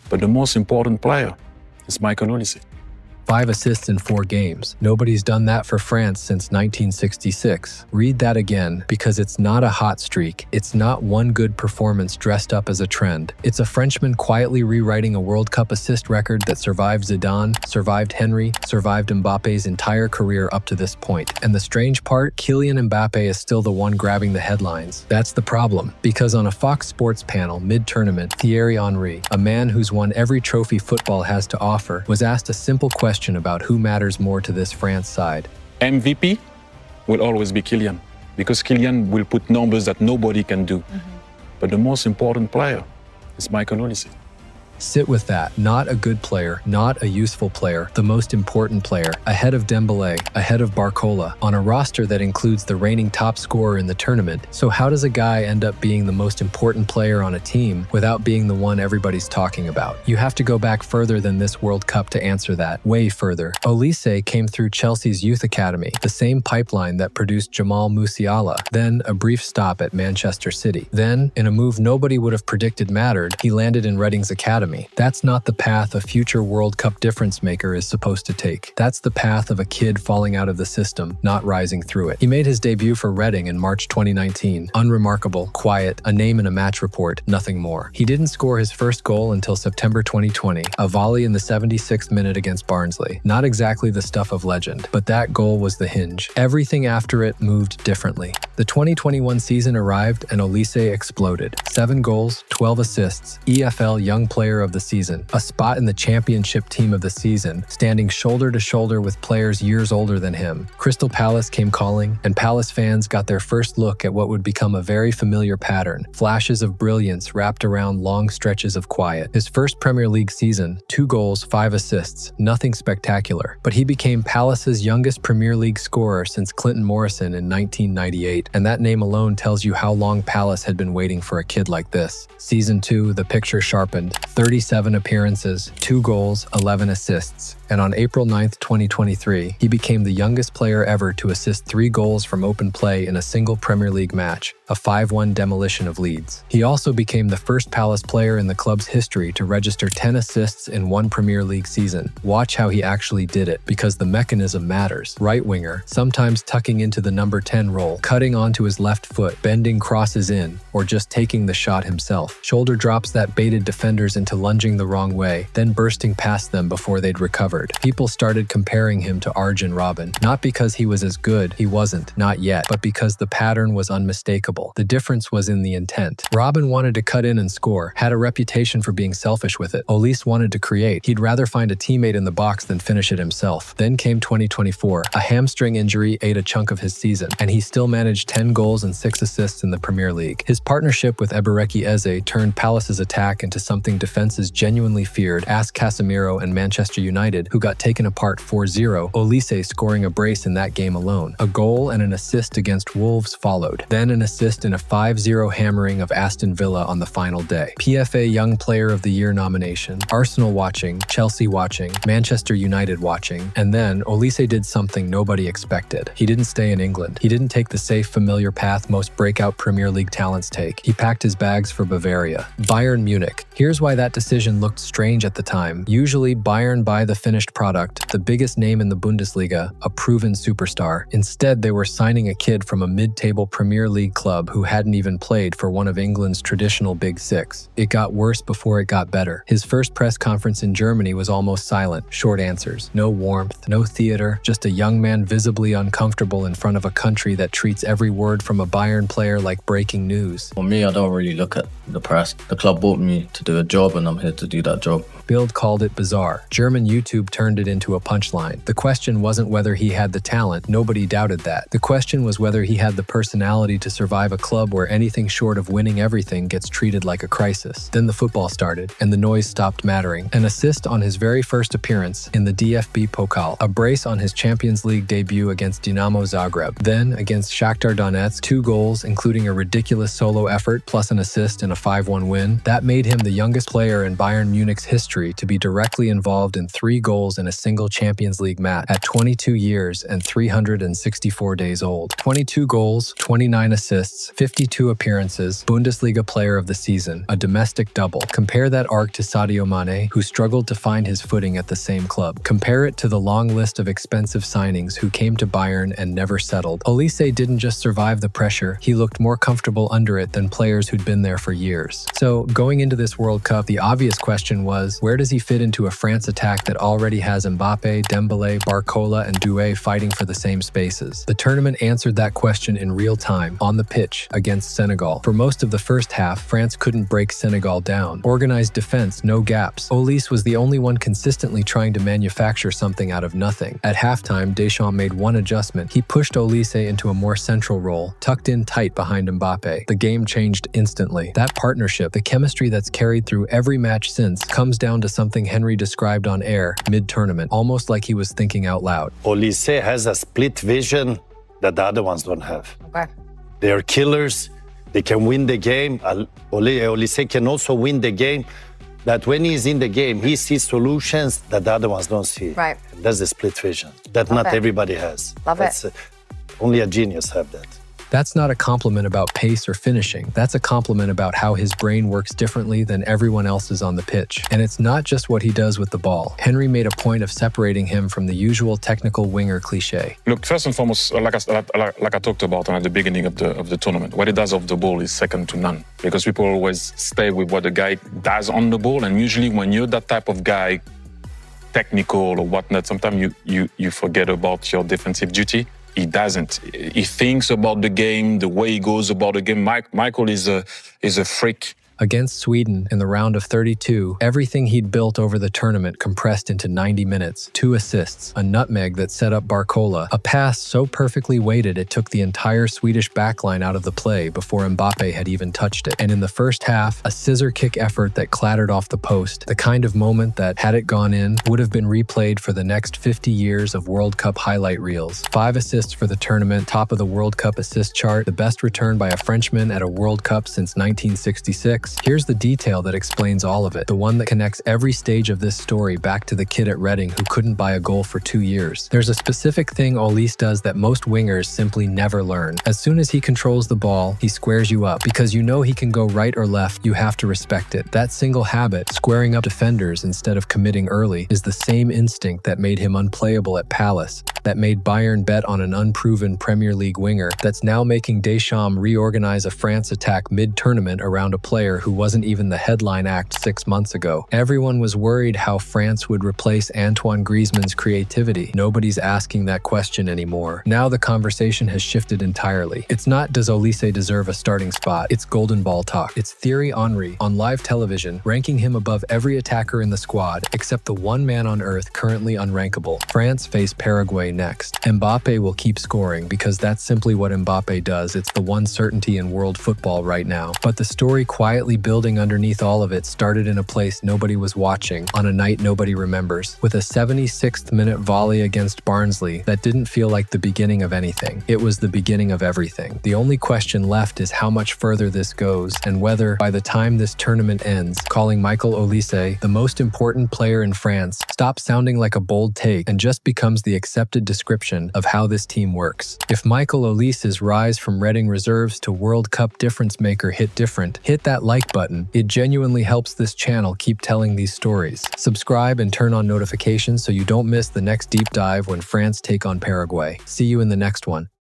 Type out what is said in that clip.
But the most important player is Michael Olise. 5 assists in 4 games. Nobody's done that for France since 1966. Read that again, because it's not a hot streak. It's not one good performance dressed up as a trend. It's a Frenchman quietly rewriting a World Cup assist record that survived Zidane, survived Henry, survived Mbappe's entire career up to this point. And the strange part, Kylian Mbappé is still the one grabbing the headlines. That's the problem, because on a Fox Sports panel mid-tournament, Thierry Henry, a man who's won every trophy football has to offer, was asked a simple question about who matters more to this France side. MVP will always be Kylian, because Kylian will put numbers that nobody can do. But the most important player is Michael Olise. Sit with that. Not a good player, not a useful player, the most important player, ahead of Dembélé, ahead of Barcola, on a roster that includes the reigning top scorer in the tournament. So how does a guy end up being the most important player on a team without being the one everybody's talking about? You have to go back further than this World Cup to answer that, way further. Olise came through Chelsea's youth academy, the same pipeline that produced Jamal Musiala, then a brief stop at Manchester City. Then, in a move nobody would have predicted mattered, he landed in Reading's academy. That's not the path a future World Cup difference maker is supposed to take. That's the path of a kid falling out of the system, not rising through it. He made his debut for Reading in March 2019. Unremarkable, quiet, a name in a match report, nothing more. He didn't score his first goal until September 2020, a volley in the 76th minute against Barnsley. Not exactly the stuff of legend, but that goal was the hinge. Everything after it moved differently. The 2021 season arrived and Olise exploded. 7 goals, 12 assists, EFL Young Player of the Season, a spot in the championship team of the season, standing shoulder to shoulder with players years older than him. Crystal Palace came calling, and Palace fans got their first look at what would become a very familiar pattern, flashes of brilliance wrapped around long stretches of quiet. His first Premier League season, 2 goals, 5 assists, nothing spectacular, but he became Palace's youngest Premier League scorer since Clinton Morrison in 1998, and that name alone tells you how long Palace had been waiting for a kid like this. Season 2, the picture sharpened. 37 appearances, 2 goals, 11 assists. And on April 9, 2023, he became the youngest player ever to assist 3 goals from open play in a single Premier League match, a 5-1 demolition of Leeds. He also became the first Palace player in the club's history to register 10 assists in one Premier League season. Watch how he actually did it, because the mechanism matters. Right winger, sometimes tucking into the number 10 role, cutting onto his left foot, bending crosses in, or just taking the shot himself. Shoulder drops that baited defenders into lunging the wrong way, then bursting past them before they'd recovered. People started comparing him to Arjen Robben, not because he was as good, he wasn't, not yet, but because the pattern was unmistakable. The difference was in the intent. Robben wanted to cut in and score, had a reputation for being selfish with it. Olise wanted to create. He'd rather find a teammate in the box than finish it himself. Then came 2024. A hamstring injury ate a chunk of his season, and he still managed 10 goals and 6 assists in the Premier League. His partnership with Ebereki Eze turned Palace's attack into something defenses genuinely feared. Ask Casemiro and Manchester United, who got taken apart 4-0, Olise scoring a brace in that game alone. A goal and an assist against Wolves followed, then an assist in a 5-0 hammering of Aston Villa on the final day. PFA Young Player of the Year nomination, Arsenal watching, Chelsea watching, Manchester United watching, and then Olise did something nobody expected. He didn't stay in England. He didn't take the safe, familiar path most breakout Premier League talents take. He packed his bags for Bavaria. Bayern Munich. Here's why that decision looked strange at the time. Usually, Bayern buy the finished product, the biggest name in the Bundesliga, a proven superstar. Instead, they were signing a kid from a mid-table Premier League club who hadn't even played for one of England's traditional Big Six. It got worse before it got better. His first press conference in Germany was almost silent, short answers, no warmth, no theater, just a young man visibly uncomfortable in front of a country that treats every word from a Bayern player like breaking news. For me, I don't really look at the press. The club bought me to do a job and I'm here to do that job. Bild called it bizarre. German YouTube turned it into a punchline. The question wasn't whether he had the talent, nobody doubted that. The question was whether he had the personality to survive a club where anything short of winning everything gets treated like a crisis. Then the football started, and the noise stopped mattering. An assist on his very first appearance in the DFB Pokal, a brace on his Champions League debut against Dinamo Zagreb, then against Shakhtar Donetsk, 2 goals, including a ridiculous solo effort plus an assist in a 5-1 win. That made him the youngest player in Bayern Munich's history to be directly involved in 3 goals in a single Champions League match at 22 years and 364 days old. 22 goals, 29 assists, assists, 52 appearances, Bundesliga player of the season, a domestic double. Compare that arc to Sadio Mane, who struggled to find his footing at the same club. Compare it to the long list of expensive signings who came to Bayern and never settled. Olise didn't just survive the pressure, he looked more comfortable under it than players who'd been there for years. So, going into this World Cup, the obvious question was, where does he fit into a France attack that already has Mbappé, Dembélé, Barcola, and Doué fighting for the same spaces? The tournament answered that question in real time, on the pitch, against Senegal. For most of the first half, France couldn't break Senegal down. Organized defense, no gaps. Olise was the only one consistently trying to manufacture something out of nothing. At halftime, Deschamps made one adjustment. He pushed Olise into a more central role, tucked in tight behind Mbappé. The game changed instantly. That partnership, the chemistry that's carried through every match since, comes down to something Henry described on air, mid-tournament, almost like he was thinking out loud. Olise has a split vision that the other ones don't have. Okay. They're killers. They can win the game. Olise can also win the game. That when he's in the game, he sees solutions that the other ones don't see. Right. That's the split vision that not everybody has. Love That's it. Only a genius have that. That's not a compliment about pace or finishing. That's a compliment about how his brain works differently than everyone else's on the pitch. And it's not just what he does with the ball. Henry made a point of separating him from the usual technical winger cliche. Look, first and foremost, like I talked about at the beginning of the tournament, what he does off the ball is second to none. Because people always stay with what the guy does on the ball, and usually when you're that type of guy, technical or whatnot, sometimes you forget about your defensive duty. He doesn't. He thinks about the game, the way he goes about the game. Michael is a freak. Against Sweden in the round of 32, everything he'd built over the tournament compressed into 90 minutes. 2 assists, a nutmeg that set up Barcola, a pass so perfectly weighted it took the entire Swedish backline out of the play before Mbappé had even touched it. And in the first half, a scissor kick effort that clattered off the post, the kind of moment that, had it gone in, would have been replayed for the next 50 years of World Cup highlight reels. 5 assists for the tournament, top of the World Cup assist chart, the best return by a Frenchman at a World Cup since 1966. Here's the detail that explains all of it, the one that connects every stage of this story back to the kid at Reading who couldn't buy a goal for 2 years. There's a specific thing Olise does that most wingers simply never learn. As soon as he controls the ball, he squares you up. Because you know he can go right or left, you have to respect it. That single habit, squaring up defenders instead of committing early, is the same instinct that made him unplayable at Palace, that made Bayern bet on an unproven Premier League winger, that's now making Deschamps reorganize a France attack mid-tournament around a player who wasn't even the headline act 6 months ago. Everyone was worried how France would replace Antoine Griezmann's creativity. Nobody's asking that question anymore. Now the conversation has shifted entirely. It's not, does Olise deserve a starting spot? It's golden ball talk. It's Thierry Henry on live television, ranking him above every attacker in the squad, except the one man on earth currently unrankable. France face Paraguay next. Mbappé will keep scoring because that's simply what Mbappé does. It's the one certainty in world football right now. But the story quietly building underneath all of it started in a place nobody was watching, on a night nobody remembers, with a 76th minute volley against Barnsley that didn't feel like the beginning of anything. It was the beginning of everything. The only question left is how much further this goes, and whether, by the time this tournament ends, calling Michael Olise the most important player in France stops sounding like a bold take and just becomes the accepted description of how this team works. If Michael Olise's rise from Reading reserves to World Cup difference maker hit different, hit that like button. It genuinely helps this channel keep telling these stories. Subscribe and turn on notifications so you don't miss the next deep dive when France take on Paraguay. See you in the next one.